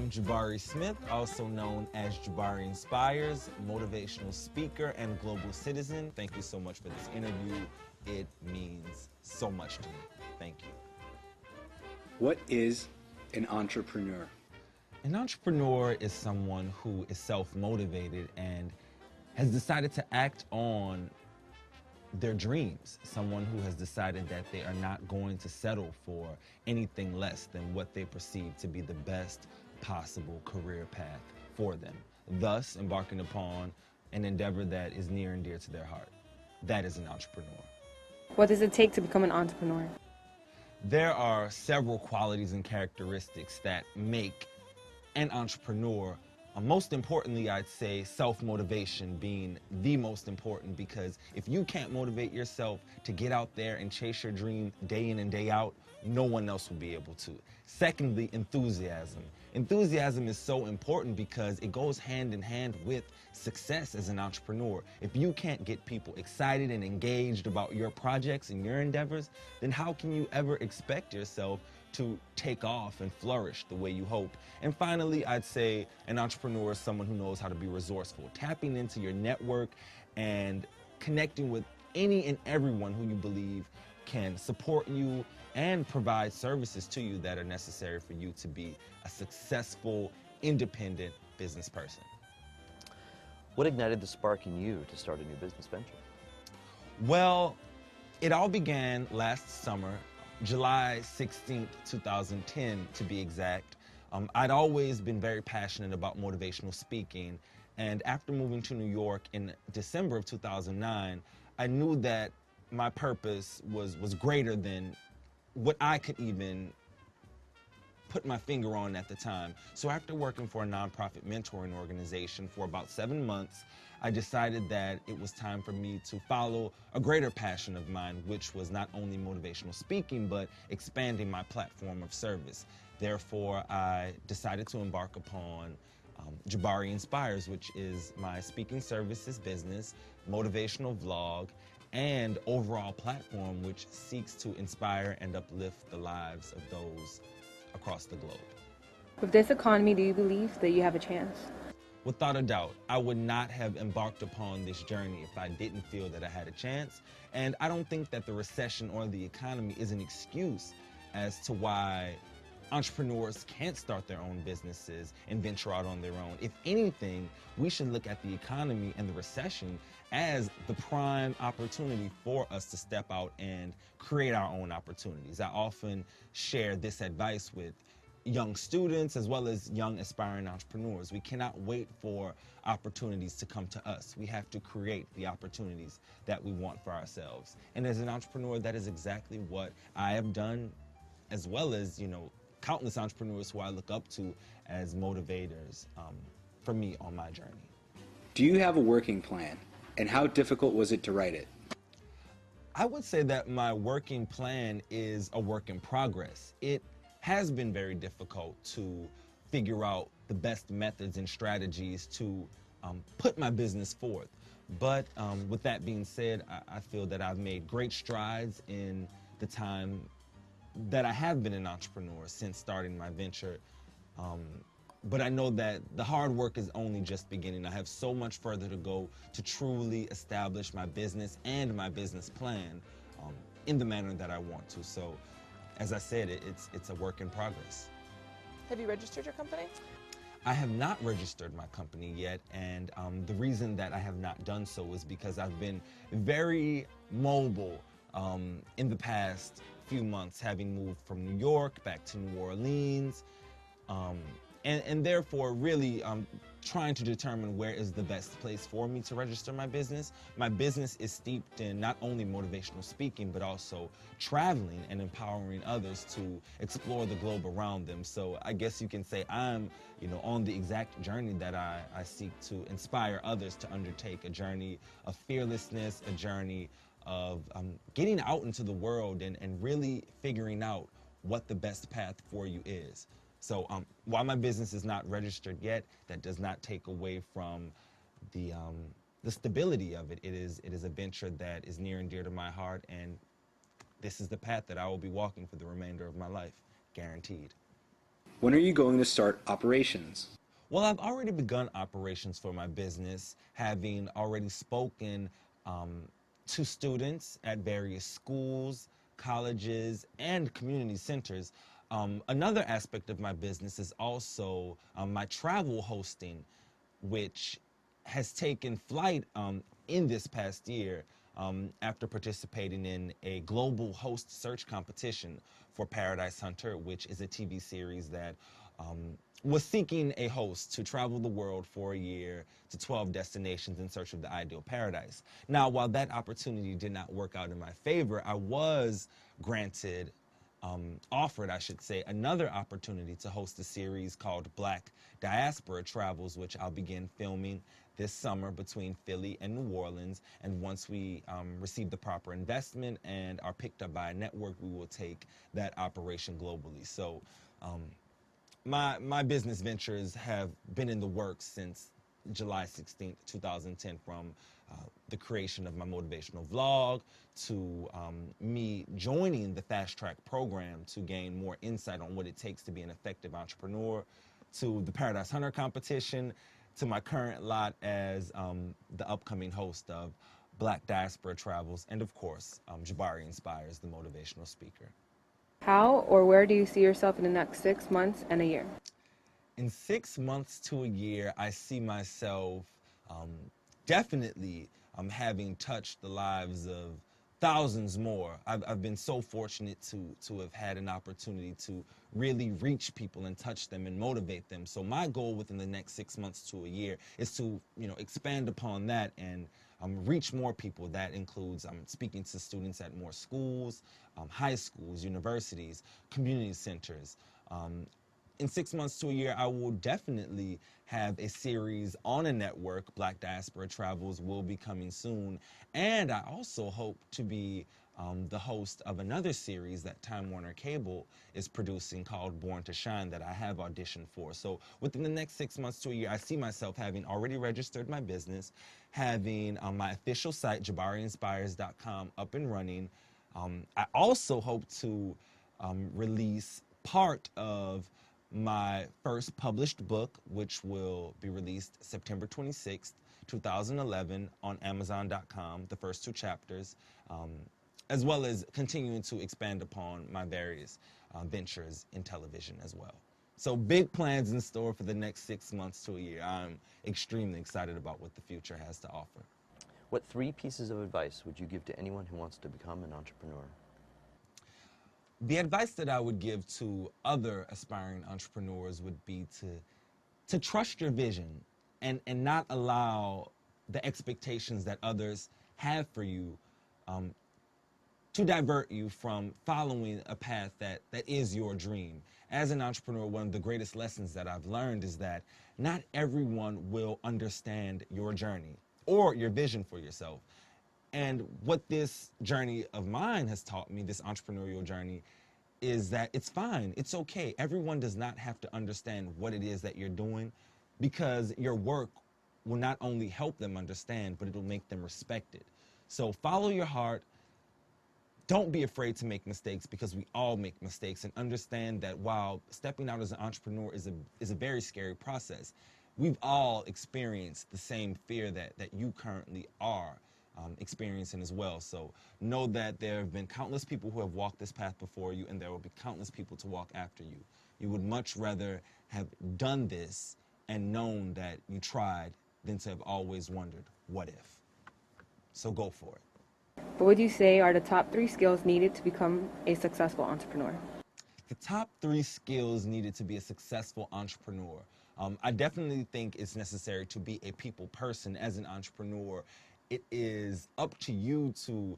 I'm Jabari Smith, also known as Jabari Inspires, motivational speaker and global citizen. Thank you so much for this interview. It means so much to me. Thank you. What is an entrepreneur? An entrepreneur is someone who is self-motivated and has decided to act on their dreams, someone who has decided that they are not going to settle for anything less than what they perceive to be the best possible career path for them, thus embarking upon an endeavor that is near and dear to their heart. That is an entrepreneur. What does it take to become an entrepreneur? There are several qualities and characteristics that make an entrepreneur. Most importantly, I'd say self-motivation being the most important, because if you can't motivate yourself to get out there and chase your dream day in and day out, no one else will be able to. Secondly, enthusiasm. Enthusiasm is so important because it goes hand in hand with success as an entrepreneur. If you can't get people excited and engaged about your projects and your endeavors, then how can you ever expect yourself to take off and flourish the way you hope? And finally, I'd say an entrepreneur is someone who knows how to be resourceful, tapping into your network and connecting with any and everyone who you believe can support you and provide services to you that are necessary for you to be a successful, independent business person. What ignited the spark in you to start a new business venture? Well, it all began last summer, July 16th, 2010 to be exact. I'd always been very passionate about motivational speaking, and after moving to New York in December of 2009, I knew that my purpose was greater than what I could even put my finger on at the time. So after working for a nonprofit mentoring organization for about 7 months, I decided that it was time for me to follow a greater passion of mine, which was not only motivational speaking, but expanding my platform of service. Therefore, I decided to embark upon Jabari Inspires, which is my speaking services business, motivational vlog, and overall platform which seeks to inspire and uplift the lives of those across the globe. With this economy, do you believe that you have a chance? Without a doubt, I would not have embarked upon this journey if I didn't feel that I had a chance. And I don't think that the recession or the economy is an excuse as to why entrepreneurs can't start their own businesses and venture out on their own. If anything, we should look at the economy and the recession as the prime opportunity for us to step out and create our own opportunities. I often share this advice with young students as well as young aspiring entrepreneurs. We cannot wait for opportunities to come to us. We have to create the opportunities that we want for ourselves. And as an entrepreneur, that is exactly what I have done, as well as, countless entrepreneurs who I look up to as motivators for me on my journey. Do you have a working plan, and how difficult was it to write it? I would say that my working plan is a work in progress. It has been very difficult to figure out the best methods and strategies to put my business forth. But with that being said, I feel that I've made great strides in the time that I have been an entrepreneur since starting my venture. But I know that the hard work is only just beginning. I have so much further to go to truly establish my business and my business plan in the manner that I want to. So, as I said, it's a work in progress. Have you registered your company? I have not registered my company yet, and the reason that I have not done so is because I've been very mobile in the past few months, having moved from New York back to New Orleans, and therefore really trying to determine where is the best place for me to register my business. My business is steeped in not only motivational speaking, but also traveling and empowering others to explore the globe around them. So I guess you can say I'm, on the exact journey that I seek to inspire others to undertake, a journey of fearlessness, a journey of getting out into the world and really figuring out what the best path for you is. So while my business is not registered yet, that does not take away from the stability of it. It is a venture that is near and dear to my heart, and this is the path that I will be walking for the remainder of my life, guaranteed. When are you going to start operations? Well, I've already begun operations for my business, having already spoken to students at various schools, colleges, and community centers. Another aspect of my business is also my travel hosting, which has taken flight in this past year after participating in a global host search competition for Paradise Hunter, which is a TV series that was seeking a host to travel the world for a year to 12 destinations in search of the ideal paradise. Now, while that opportunity did not work out in my favor, I was granted offered, I should say, another opportunity to host a series called Black Diaspora Travels, which I'll begin filming this summer between Philly and New Orleans. And once we receive the proper investment and are picked up by a network, we will take that operation globally. So my business ventures have been in the works since July 16th, 2010, from the creation of my motivational vlog to me joining the Fasttrac program to gain more insight on what it takes to be an effective entrepreneur, to the Paradise Hunter competition, to my current lot as the upcoming host of Black Diaspora Travels, and of course, Jabari Inspires, the motivational speaker. How or where do you see yourself in the next 6 months and a year? In 6 months to a year, I see myself definitely having touched the lives of thousands more. I've been so fortunate to have had an opportunity to really reach people and touch them and motivate them. So my goal within the next 6 months to a year is to, expand upon that and reach more people. That includes speaking to students at more schools, high schools, universities, community centers. In 6 months to a year, I will definitely have a series on a network. Black Diaspora Travels will be coming soon. And I also hope to be the host of another series that Time Warner Cable is producing called Born to Shine that I have auditioned for. So within the next 6 months to a year, I see myself having already registered my business, having my official site, JabariInspires.com, up and running. I also hope to release part of my first published book, which will be released September 26th, 2011 on Amazon.com, the first 2 chapters, as well as continuing to expand upon my various ventures in television as well. So big plans in store for the next 6 months to a year. I'm extremely excited about what the future has to offer. What 3 pieces of advice would you give to anyone who wants to become an entrepreneur? The advice that I would give to other aspiring entrepreneurs would be to trust your vision and not allow the expectations that others have for you to divert you from following a path that is your dream. As an entrepreneur, one of the greatest lessons that I've learned is that not everyone will understand your journey or your vision for yourself. And what this journey of mine has taught me, this entrepreneurial journey, is that it's fine, it's okay. Everyone does not have to understand what it is that you're doing, because your work will not only help them understand, but it'll make them respect it. So follow your heart. Don't be afraid to make mistakes, because we all make mistakes, and understand that while stepping out as an entrepreneur is a very scary process, we've all experienced the same fear that you currently are experiencing as well. So know that there have been countless people who have walked this path before you, and there will be countless people to walk after you. You would much rather have done this and known that you tried than to have always wondered, what if? So go for it. What would you say are the top 3 skills needed to become a successful entrepreneur? The top 3 skills needed to be a successful entrepreneur. I definitely think it's necessary to be a people person. As an entrepreneur, it is up to you to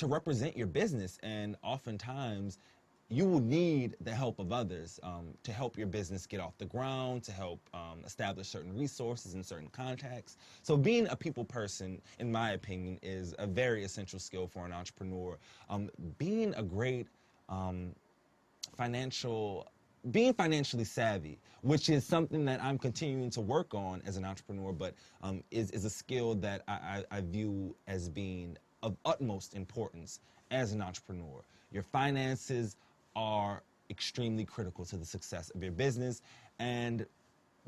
represent your business, and oftentimes you will need the help of others to help your business get off the ground, to help establish certain resources and certain contacts. So being a people person, in my opinion, is a very essential skill for an entrepreneur. Being a great being financially savvy, which is something that I'm continuing to work on as an entrepreneur, but is a skill that I view as being of utmost importance as an entrepreneur. Your finances are extremely critical to the success of your business. And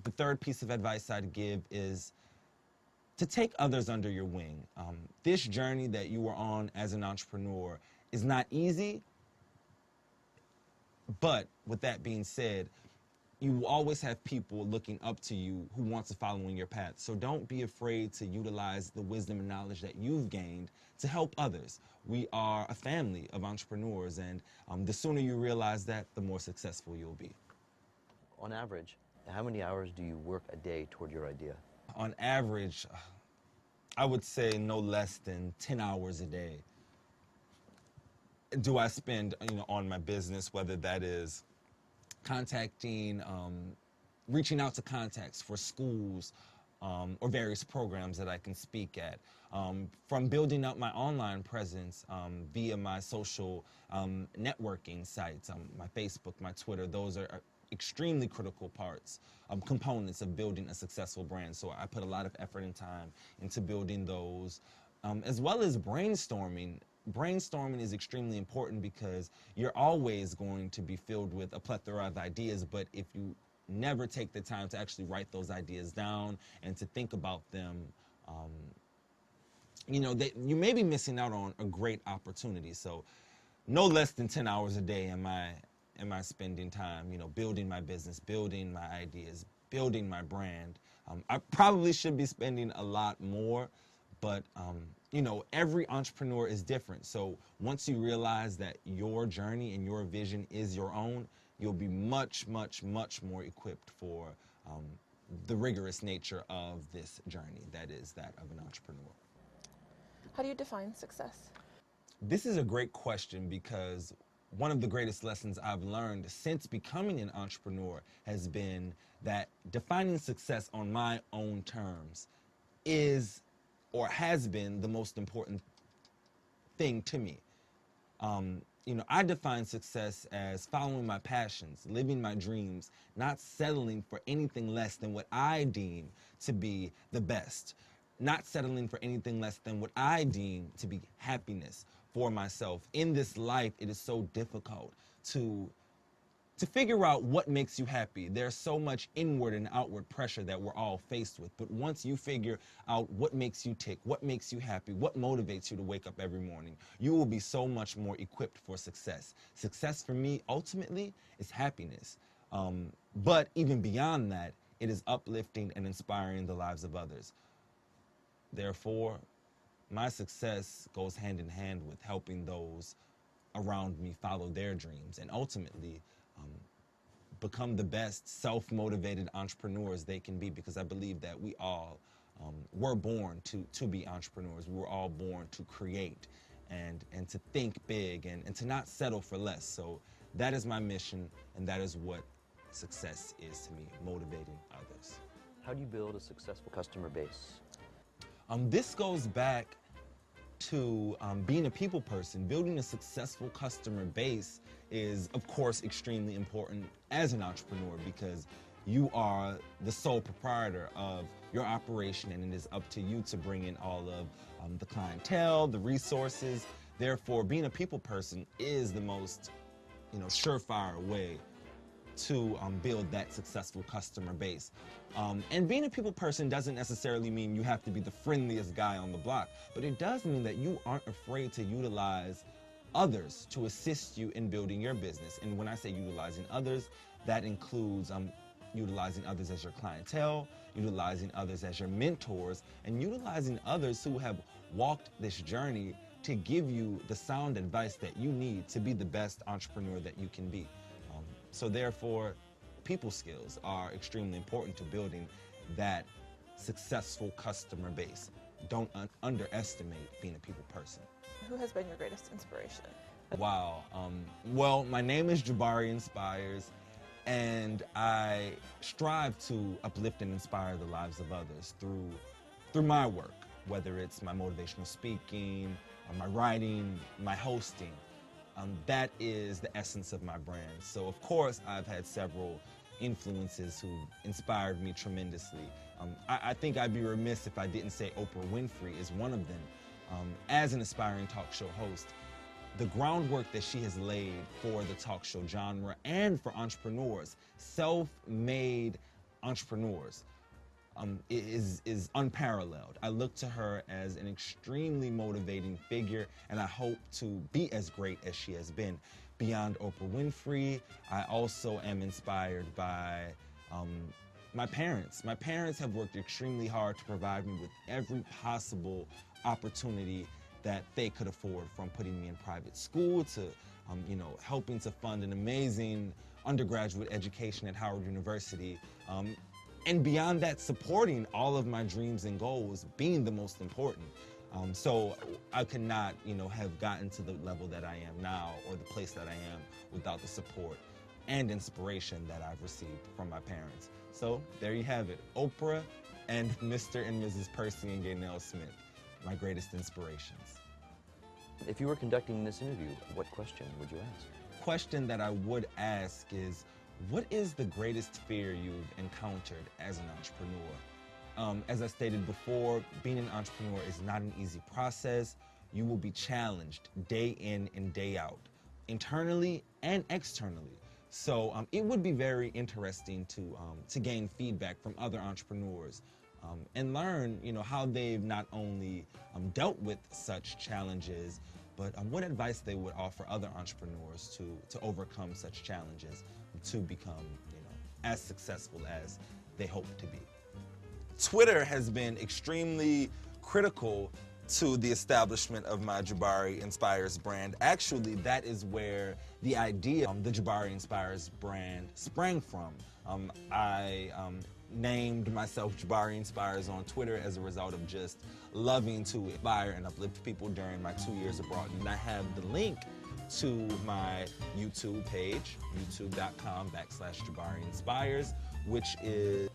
the third piece of advice I'd give is to take others under your wing. This journey that you are on as an entrepreneur is not easy, but with that being said, you will always have people looking up to you who want to follow in your path. So don't be afraid to utilize the wisdom and knowledge that you've gained to help others. We are a family of entrepreneurs, and the sooner you realize that, the more successful you'll be. On average, how many hours do you work a day toward your idea? On average, I would say no less than 10 hours a day do I spend, on my business, whether that is contacting, reaching out to contacts for schools or various programs that I can speak at, from building up my online presence via my social networking sites, my Facebook, my Twitter. Those are extremely critical components of building a successful brand. So I put a lot of effort and time into building those, as well as brainstorming. Brainstorming is extremely important because you're always going to be filled with a plethora of ideas, but if you never take the time to actually write those ideas down and to think about them, you may be missing out on a great opportunity. So no less than 10 hours a day am I spending time, building my business, building my ideas, building my brand. I probably should be spending a lot more, but every entrepreneur is different. So once you realize that your journey and your vision is your own, you'll be much, much, much more equipped for the rigorous nature of this journey that is that of an entrepreneur. How do you define success? This is a great question because one of the greatest lessons I've learned since becoming an entrepreneur has been that defining success on my own terms is or has been the most important thing to me. I define success as following my passions, living my dreams, not settling for anything less than what I deem to be the best, not settling for anything less than what I deem to be happiness for myself. In this life, it is so difficult to figure out what makes you happy. There's so much inward and outward pressure that we're all faced with. But once you figure out what makes you tick, what makes you happy, what motivates you to wake up every morning, you will be so much more equipped for success. Success for me, ultimately, is happiness. But even beyond that, it is uplifting and inspiring the lives of others. Therefore, my success goes hand in hand with helping those around me follow their dreams and ultimately become the best self-motivated entrepreneurs they can be, because I believe that we all were born to be entrepreneurs. We were all born to create and to think big and to not settle for less. So that is my mission, and that is what success is to me, motivating others. How do you build a successful customer base? This goes back to being a people person. Building a successful customer base is, of course, extremely important as an entrepreneur because you are the sole proprietor of your operation, and it is up to you to bring in all of the clientele, the resources. Therefore, being a people person is the most, surefire way to build that successful customer base. And being a people person doesn't necessarily mean you have to be the friendliest guy on the block, but it does mean that you aren't afraid to utilize others to assist you in building your business. And when I say utilizing others, that includes utilizing others as your clientele, utilizing others as your mentors, and utilizing others who have walked this journey to give you the sound advice that you need to be the best entrepreneur that you can be. So therefore, people skills are extremely important to building that successful customer base. Don't underestimate being a people person. Who has been your greatest inspiration? Wow. Well, my name is Jabari Inspires, and I strive to uplift and inspire the lives of others through my work, whether it's my motivational speaking, my writing, my hosting. That is the essence of my brand. So, of course, I've had several influences who inspired me tremendously. I think I'd be remiss if I didn't say Oprah Winfrey is one of them. As an aspiring talk show host, the groundwork that she has laid for the talk show genre and for entrepreneurs, self-made entrepreneurs, is unparalleled. I look to her as an extremely motivating figure, and I hope to be as great as she has been. Beyond Oprah Winfrey, I also am inspired by my parents. My parents have worked extremely hard to provide me with every possible opportunity that they could afford, from putting me in private school to helping to fund an amazing undergraduate education at Howard University. And beyond that, supporting all of my dreams and goals being the most important. So I could not, have gotten to the level that I am now, or the place that I am, without the support and inspiration that I've received from my parents. So there you have it, Oprah and Mr. and Mrs. Percy and Gaynell Smith, my greatest inspirations. If you were conducting this interview, what question would you ask? Question that I would ask is, what is the greatest fear you've encountered as an entrepreneur? As I stated before, being an entrepreneur is not an easy process. You will be challenged day in and day out, internally and externally. So it would be very interesting to gain feedback from other entrepreneurs and learn, how they've not only dealt with such challenges, but what advice they would offer other entrepreneurs to overcome such challenges, to become, as successful as they hope to be. Twitter has been extremely critical to the establishment of my Jabari Inspires brand. Actually, that is where the idea of the Jabari Inspires brand sprang from. I named myself Jabari Inspires on Twitter as a result of just loving to inspire and uplift people during my 2 years abroad. And I have the link to my YouTube page, youtube.com/Jabari Inspires, which is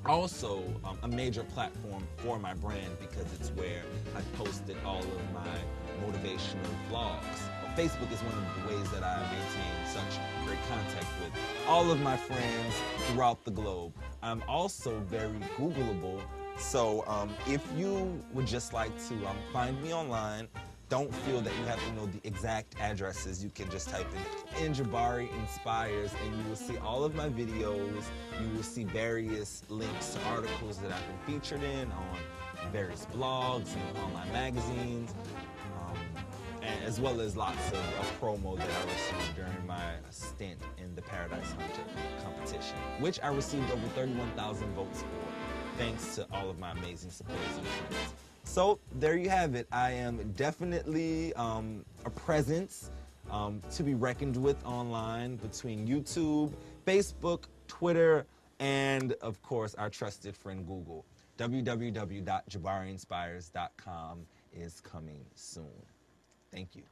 also a major platform for my brand because it's where I posted all of my motivational vlogs. Facebook is one of the ways that I maintain such great contact with all of my friends throughout the globe. I'm also very Googleable, so if you would just like to find me online, don't feel that you have to know the exact addresses. You can just type in Jabari Inspires and you will see all of my videos. You will see various links to articles that I've been featured in on various blogs and online magazines, as well as lots of promo that I received during my stint in the Paradise Hunter competition, which I received over 31,000 votes for, thanks to all of my amazing supporters and friends. So there you have it. I am definitely a presence to be reckoned with online between YouTube, Facebook, Twitter, and of course our trusted friend Google. www.jabariinspires.com is coming soon. Thank you.